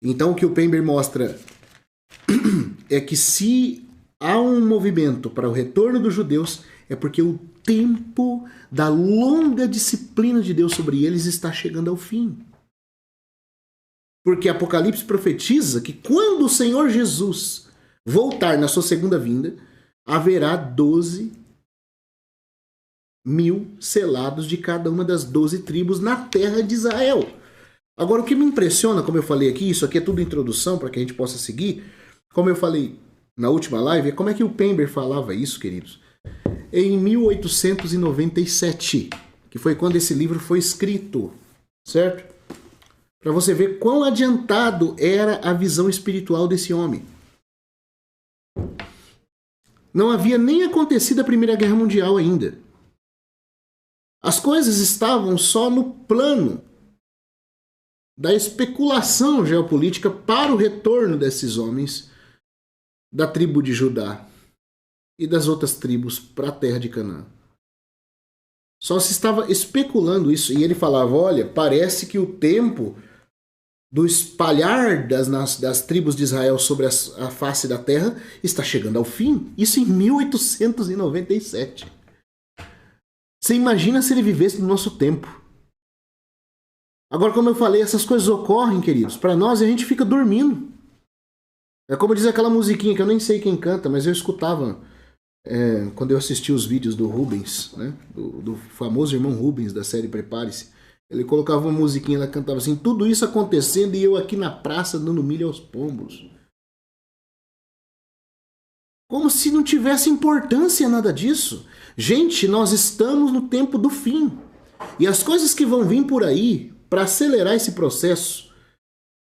Então o que o Pember mostra é que se há um movimento para o retorno dos judeus, é porque o tempo da longa disciplina de Deus sobre eles está chegando ao fim. Porque Apocalipse profetiza que quando o Senhor Jesus voltar na sua segunda vinda, haverá 12 mil selados de cada uma das 12 tribos na terra de Israel. Agora, o que me impressiona, como eu falei aqui, isso aqui é tudo introdução para que a gente possa seguir, como eu falei na última live, é como é que o Pember falava isso, queridos? Em 1897, que foi quando esse livro foi escrito, certo? Para você ver quão adiantado era a visão espiritual desse homem. Não havia nem acontecido a Primeira Guerra Mundial ainda. As coisas estavam só no plano da especulação geopolítica para o retorno desses homens da tribo de Judá e das outras tribos para a terra de Canaã. Só se estava especulando isso, e ele falava, olha, parece que o tempo do espalhar das tribos de Israel sobre a face da terra está chegando ao fim. Isso em 1897. Você imagina se ele vivesse no nosso tempo. Agora, como eu falei, essas coisas ocorrem, queridos, para nós e a gente fica dormindo. É como diz aquela musiquinha que eu nem sei quem canta, mas eu escutava quando eu assisti os vídeos do Rubens, né? Do famoso irmão Rubens da série Prepare-se. Ele colocava uma musiquinha, ela cantava assim, tudo isso acontecendo e eu aqui na praça dando milho aos pombos. Como se não tivesse importância nada disso. Gente, nós estamos no tempo do fim. E as coisas que vão vir por aí, para acelerar esse processo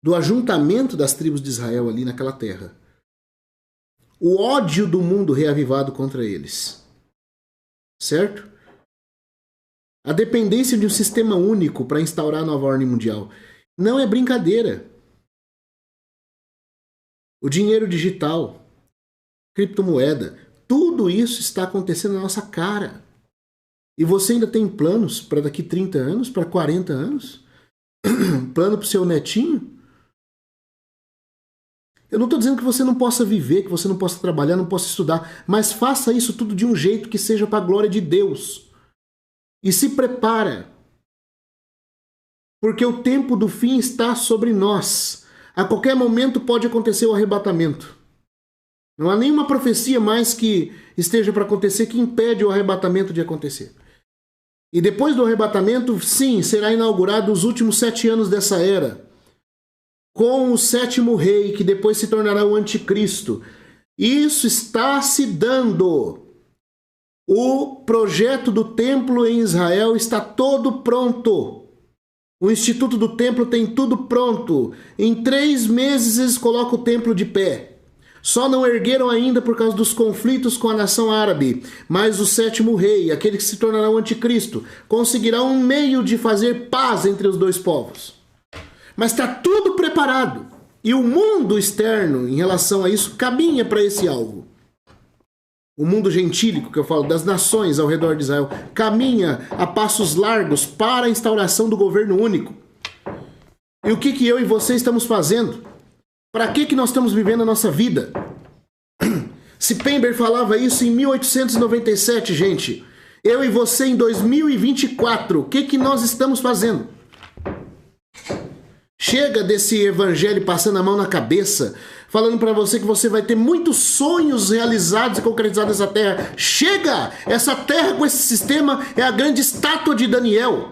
do ajuntamento das tribos de Israel ali naquela terra. O ódio do mundo reavivado contra eles. Certo? A dependência de um sistema único para instaurar a nova ordem mundial. Não é brincadeira. O dinheiro digital, criptomoeda, tudo isso está acontecendo na nossa cara. E você ainda tem planos para daqui 30 anos, para 40 anos? Plano para o seu netinho? Eu não estou dizendo que você não possa viver, que você não possa trabalhar, não possa estudar, mas faça isso tudo de um jeito que seja para a glória de Deus. E se prepara. Porque o tempo do fim está sobre nós. A qualquer momento pode acontecer o arrebatamento. Não há nenhuma profecia mais que esteja para acontecer que impede o arrebatamento de acontecer. E depois do arrebatamento, sim, será inaugurado os últimos 7 anos dessa era. Com o 7º rei, que depois se tornará o anticristo. Isso está se dando. O projeto do templo em Israel está todo pronto. O Instituto do Templo tem tudo pronto. Em 3 meses eles colocam o templo de pé. Só não ergueram ainda por causa dos conflitos com a nação árabe. Mas o 7º rei, aquele que se tornará o anticristo, conseguirá um meio de fazer paz entre os dois povos. Mas está tudo preparado. E o mundo externo, em relação a isso, caminha para esse alvo. O mundo gentílico, que eu falo, das nações ao redor de Israel, caminha a passos largos para a instauração do governo único. E o que eu e você estamos fazendo? Para que nós estamos vivendo a nossa vida? Se Pember falava isso em 1897, gente, eu e você em 2024, o que nós estamos fazendo? Chega desse evangelho passando a mão na cabeça, falando para você que você vai ter muitos sonhos realizados e concretizados nessa terra. Chega! Essa terra com esse sistema é a grande estátua de Daniel,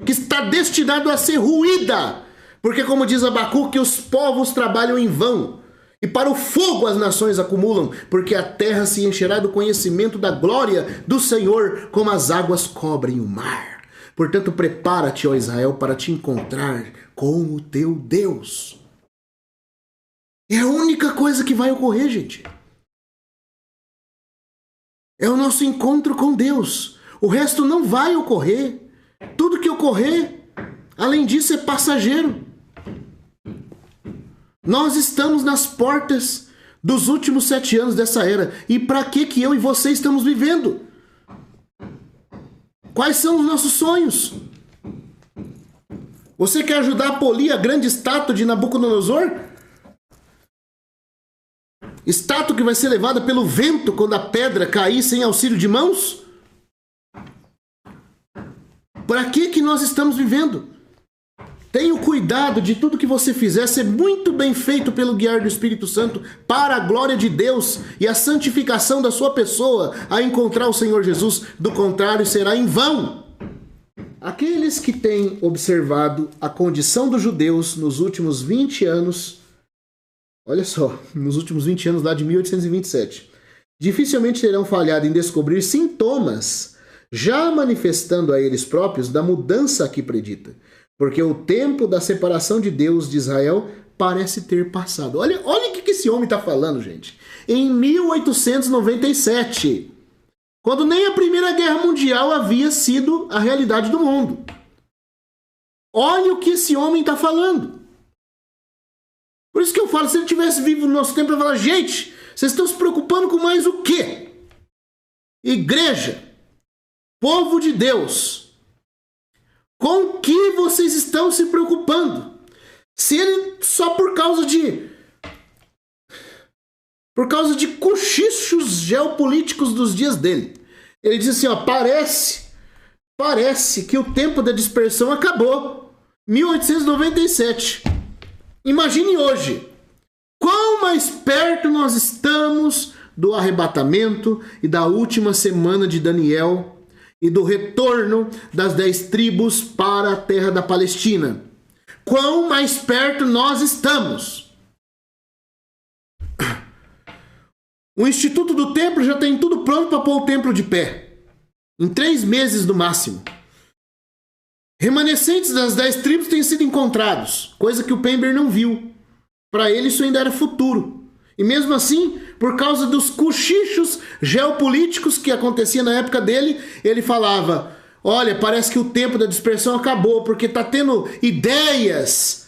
que está destinado a ser ruída. Porque, como diz Abacuque, os povos trabalham em vão. E para o fogo as nações acumulam, porque a terra se encherá do conhecimento da glória do Senhor, como as águas cobrem o mar. Portanto, prepara-te, ó Israel, para te encontrar com o teu Deus. É a única coisa que vai ocorrer, gente. É o nosso encontro com Deus. O resto não vai ocorrer. Tudo que ocorrer, além disso, é passageiro. Nós estamos nas portas dos últimos 7 anos dessa era. E para que eu e você estamos vivendo? Quais são os nossos sonhos? Você quer ajudar a polir a grande estátua de Nabucodonosor? Estátua que vai ser levada pelo vento quando a pedra cair sem auxílio de mãos? Para que nós estamos vivendo? Tenha o cuidado de tudo que você fizer ser muito bem feito pelo guiar do Espírito Santo para a glória de Deus e a santificação da sua pessoa a encontrar o Senhor Jesus. Do contrário, será em vão. Aqueles que têm observado a condição dos judeus nos últimos 20 anos, olha só, nos últimos 20 anos lá de 1827, dificilmente terão falhado em descobrir sintomas já manifestando a eles próprios da mudança aqui predita. Porque o tempo da separação de Deus de Israel parece ter passado. Olha o que esse homem está falando, gente. Em 1897, quando nem a Primeira Guerra Mundial havia sido a realidade do mundo. Olha o que esse homem está falando. Por isso que eu falo, se ele tivesse vivo no nosso tempo, eu ia falar, gente, vocês estão se preocupando com mais o quê? Igreja, povo de Deus, com que vocês estão se preocupando? Se ele só por causa de cochichos geopolíticos dos dias dele, ele diz assim, ó, parece que o tempo da dispersão acabou. 1897. Imagine hoje, quão mais perto nós estamos do arrebatamento e da última semana de Daniel e do retorno das 10 tribos para a terra da Palestina. Quão mais perto nós estamos? O Instituto do Templo já tem tudo pronto para pôr o templo de pé. Em 3 meses no máximo. Remanescentes das 10 tribos têm sido encontrados, coisa que o Pember não viu. Para ele isso ainda era futuro. E mesmo assim, por causa dos cochichos geopolíticos que acontecia na época dele, ele falava, olha, parece que o tempo da dispersão acabou, porque está tendo ideias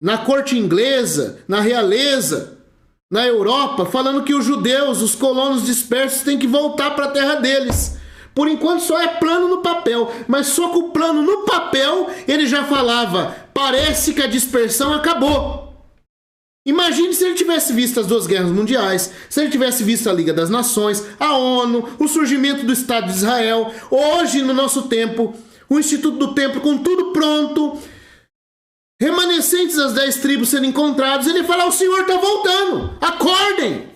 na corte inglesa, na realeza, na Europa, falando que os judeus, os colonos dispersos, têm que voltar para a terra deles. Por enquanto só é plano no papel, mas só com o plano no papel ele já falava, parece que a dispersão acabou. Imagine se ele tivesse visto as 2 guerras mundiais, se ele tivesse visto a Liga das Nações, a ONU, o surgimento do Estado de Israel, hoje no nosso tempo, o Instituto do Templo com tudo pronto, remanescentes das 10 tribos sendo encontrados, ele fala, o Senhor está voltando, acordem!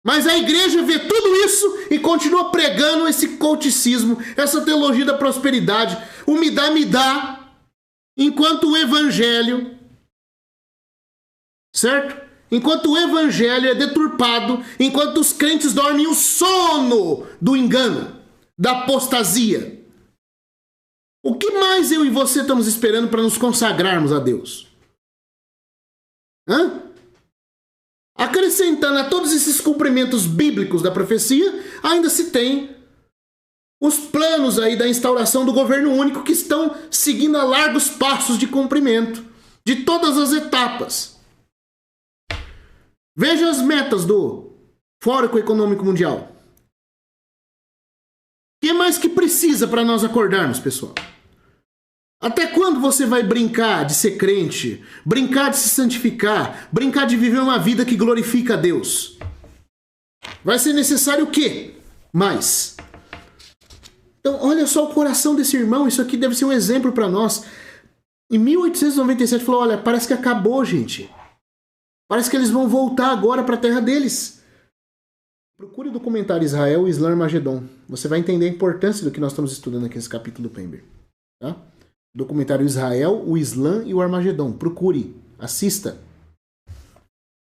Mas a igreja vê tudo isso e continua pregando esse couticismo, essa teologia da prosperidade, o me dá, enquanto o evangelho, certo? Enquanto o evangelho é deturpado, enquanto os crentes dormem o sono do engano, da apostasia. O que mais eu e você estamos esperando para nos consagrarmos a Deus? Acrescentando a todos esses cumprimentos bíblicos da profecia, ainda se tem os planos aí da instauração do governo único que estão seguindo a largos passos de cumprimento de todas as etapas. Veja as metas do Fórum Econômico Mundial. O que mais que precisa para nós acordarmos, pessoal? Até quando você vai brincar de ser crente, brincar de se santificar, brincar de viver uma vida que glorifica a Deus? Vai ser necessário o quê? Mais. Então, olha só o coração desse irmão, isso aqui deve ser um exemplo para nós. Em 1897 falou, olha, parece que acabou, gente. Parece que eles vão voltar agora para a terra deles. Procure o documentário Israel e Islã Armagedon. Você vai entender a importância do que nós estamos estudando aqui nesse capítulo do Pember. Tá? Documentário Israel, o Islã e o Armagedon. Procure, assista.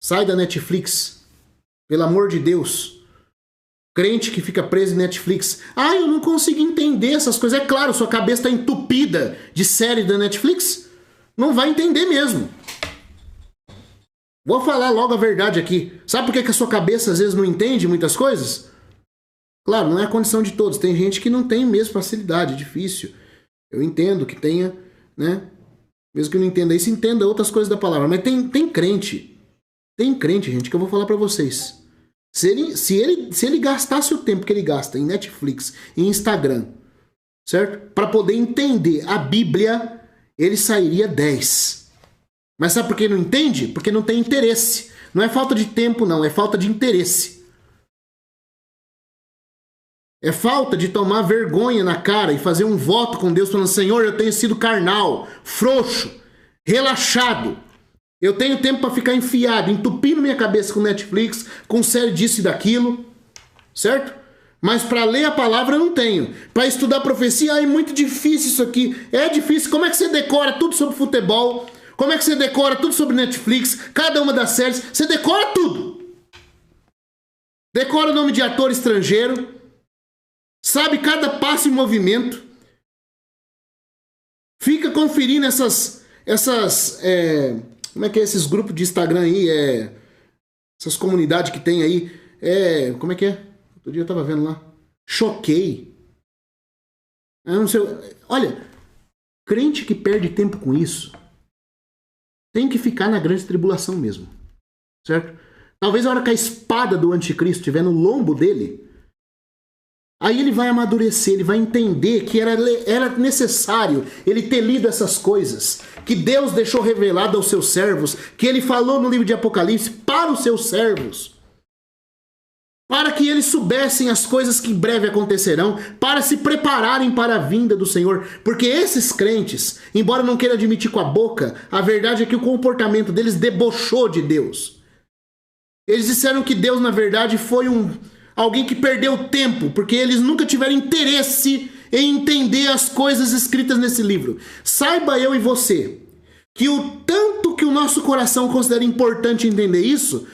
Sai da Netflix. Pelo amor de Deus. Crente que fica preso em Netflix. Eu não consigo entender essas coisas. É claro, sua cabeça está entupida de série da Netflix. Não vai entender mesmo. Vou falar logo a verdade aqui. Sabe por que a sua cabeça às vezes não entende muitas coisas? Claro, não é a condição de todos. Tem gente que não tem mesmo facilidade, é difícil. Eu entendo que tenha, né? Mesmo que não entenda isso, entenda outras coisas da palavra. Mas tem crente. Tem crente, gente, que eu vou falar pra vocês. Se ele gastasse o tempo que ele gasta em Netflix, em Instagram, certo? Pra poder entender a Bíblia, ele sairia 10. Mas sabe por que não entende? Porque não tem interesse. Não é falta de tempo, não. É falta de interesse. É falta de tomar vergonha na cara e fazer um voto com Deus falando: Senhor, eu tenho sido carnal, frouxo, relaxado. Eu tenho tempo para ficar enfiado, entupindo minha cabeça com Netflix, com série disso e daquilo. Certo? Mas para ler a palavra eu não tenho. Para estudar profecia, é muito difícil isso aqui. É difícil. Como é que você decora tudo sobre futebol? Como é que você decora tudo sobre Netflix? Cada uma das séries. Você decora tudo. Decora o nome de ator estrangeiro. Sabe cada passo e movimento. Fica conferindo como é que é esses grupos de Instagram aí? Essas comunidades que tem aí. Como é que é? Outro dia eu tava vendo lá. Choquei. Eu não sei. Olha, crente que perde tempo com isso tem que ficar na grande tribulação mesmo. Certo? Talvez a hora que a espada do anticristo estiver no lombo dele, aí ele vai amadurecer, ele vai entender que era necessário ele ter lido essas coisas, que Deus deixou revelado aos seus servos, que ele falou no livro de Apocalipse para os seus servos, para que eles soubessem as coisas que em breve acontecerão, para se prepararem para a vinda do Senhor. Porque esses crentes, embora não queiram admitir com a boca, a verdade é que o comportamento deles debochou de Deus. Eles disseram que Deus, na verdade, foi alguém que perdeu tempo, porque eles nunca tiveram interesse em entender as coisas escritas nesse livro. Saiba eu e você, que o tanto que o nosso coração considera importante entender isso,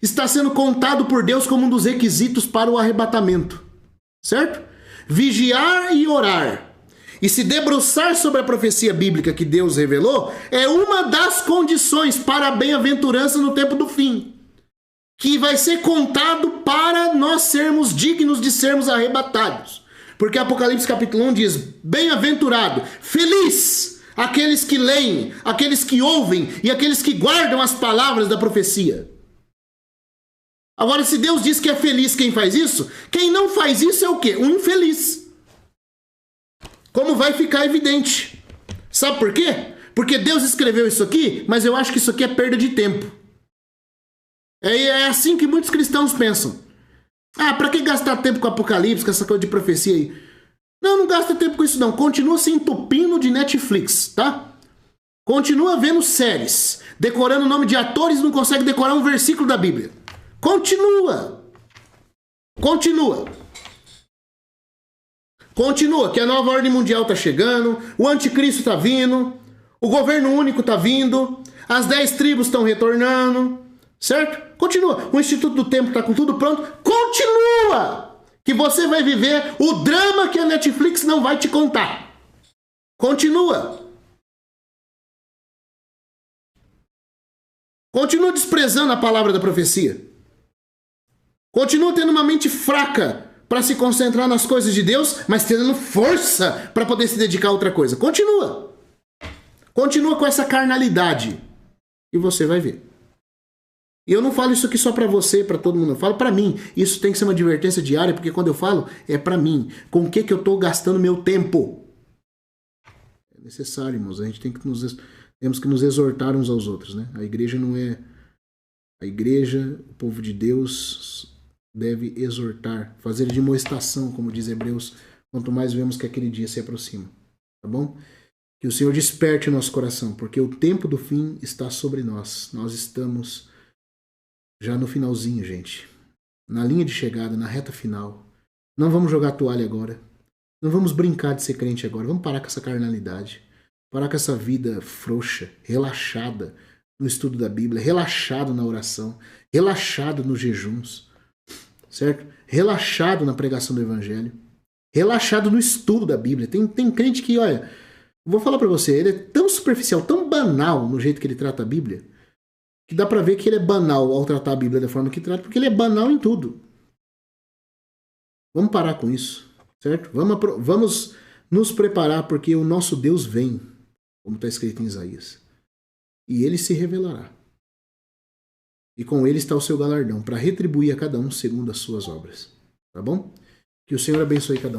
está sendo contado por Deus como um dos requisitos para o arrebatamento. Certo? Vigiar e orar, e se debruçar sobre a profecia bíblica que Deus revelou, é uma das condições para a bem-aventurança no tempo do fim, que vai ser contado para nós sermos dignos de sermos arrebatados. Porque Apocalipse capítulo 1 diz: bem-aventurado, feliz, aqueles que leem, aqueles que ouvem e aqueles que guardam as palavras da profecia. Agora, se Deus diz que é feliz quem faz isso, quem não faz isso é o quê? Um infeliz. Como vai ficar evidente. Sabe por quê? Porque Deus escreveu isso aqui, mas eu acho que isso aqui é perda de tempo. É assim que muitos cristãos pensam. Ah, pra que gastar tempo com Apocalipse, com essa coisa de profecia aí? Não gasta tempo com isso não. Continua se entupindo de Netflix, tá? Continua vendo séries, decorando o nome de atores e não consegue decorar um versículo da Bíblia. Continua, que a nova ordem mundial tá chegando, o anticristo tá vindo, o governo único tá vindo, as 10 tribos estão retornando, certo? Continua, o Instituto do Tempo tá com tudo pronto, continua, que você vai viver o drama que a Netflix não vai te contar. Continua desprezando a palavra da profecia. Continua tendo uma mente fraca para se concentrar nas coisas de Deus, mas tendo força para poder se dedicar a outra coisa. Continua com essa carnalidade e você vai ver. E eu não falo isso aqui só para você, para todo mundo. Eu falo para mim. Isso tem que ser uma advertência diária, porque quando eu falo, é para mim. Com o que eu estou gastando meu tempo? É necessário, irmãos. A gente temos que nos exortar uns aos outros, né? A igreja não é... A igreja, o povo de Deus, deve exortar, fazer de demonstração, como diz Hebreus, quanto mais vemos que aquele dia se aproxima. Tá bom? Que o Senhor desperte o nosso coração, porque o tempo do fim está sobre nós. Nós estamos já no finalzinho, gente. Na linha de chegada, na reta final. Não vamos jogar toalha agora. Não vamos brincar de ser crente agora. Vamos parar com essa carnalidade. Parar com essa vida frouxa, relaxada no estudo da Bíblia, relaxado na oração, relaxado nos jejuns, certo? Relaxado na pregação do Evangelho, relaxado no estudo da Bíblia. Tem crente que, olha, vou falar pra você, ele é tão superficial, tão banal no jeito que ele trata a Bíblia, que dá pra ver que ele é banal ao tratar a Bíblia da forma que trata, porque ele é banal em tudo. Vamos parar com isso, certo? Vamos nos preparar, porque o nosso Deus vem, como está escrito em Isaías. E ele se revelará. E com ele está o seu galardão, para retribuir a cada um segundo as suas obras. Tá bom? Que o Senhor abençoe cada um.